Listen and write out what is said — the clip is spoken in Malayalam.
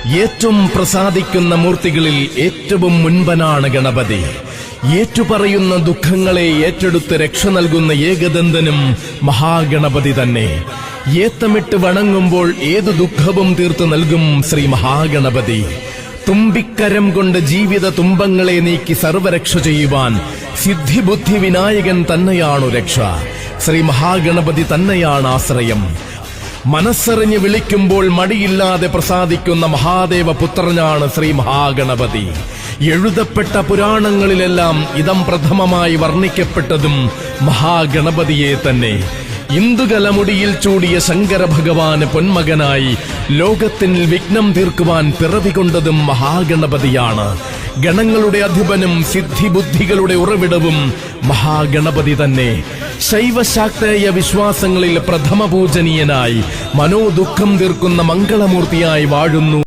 ഏറ്റവും പ്രസാദിക്കുന്ന മൂർത്തികളിൽ ഏറ്റവും മുൻപനാണ് ഗണപതി. ഏറ്റുപറയുന്ന ദുഃഖങ്ങളെ ഏറ്റെടുത്ത് രക്ഷ നൽകുന്ന ഏകദന്തനും മഹാഗണപതി തന്നെ. ഏത്തമിട്ട് വണങ്ങുമ്പോൾ ഏതു ദുഃഖവും തീർത്തു നൽകും ശ്രീ മഹാഗണപതി. തുമ്പിക്കരം കൊണ്ട് ജീവിത തുമ്പങ്ങളെ നീക്കി സർവരക്ഷ ചെയ്യുവാൻ സിദ്ധിബുദ്ധി വിനായകൻ തന്നെയാണു രക്ഷ. ശ്രീ മഹാഗണപതി തന്നെയാണ് ആശ്രയം. മനസ്സറിഞ്ഞ് വിളിക്കുമ്പോൾ മടിയില്ലാതെ പ്രസാദിക്കുന്ന മഹാദേവ പുത്രനാണ് ശ്രീ മഹാഗണപതി. എഴുതപ്പെട്ട പുരാണങ്ങളിലെല്ലാം ഇതം പ്രഥമമായി വർണ്ണിക്കപ്പെട്ടതും മഹാഗണപതിയെ തന്നെ. ഇന്ദുകലമുടിയിൽ ചൂടിയ ശങ്കര ഭഗവാന് പൊന്മകനായി ലോകത്തിൽ വിഘ്നം തീർക്കുവാൻ പിറവികൊണ്ടതും മഹാഗണപതിയാണ്. ഗണങ്ങളുടെ അധിപനും സിദ്ധിബുദ്ധികളുടെ ഉറവിടവും മഹാഗണപതി തന്നെ. ശൈവശാക്തേയ വിശ്വാസങ്ങളിൽ പ്രഥമ പൂജനീയനായി മനോദുഃഖം തീർക്കുന്ന മംഗളമൂർത്തിയായി വാഴുന്നു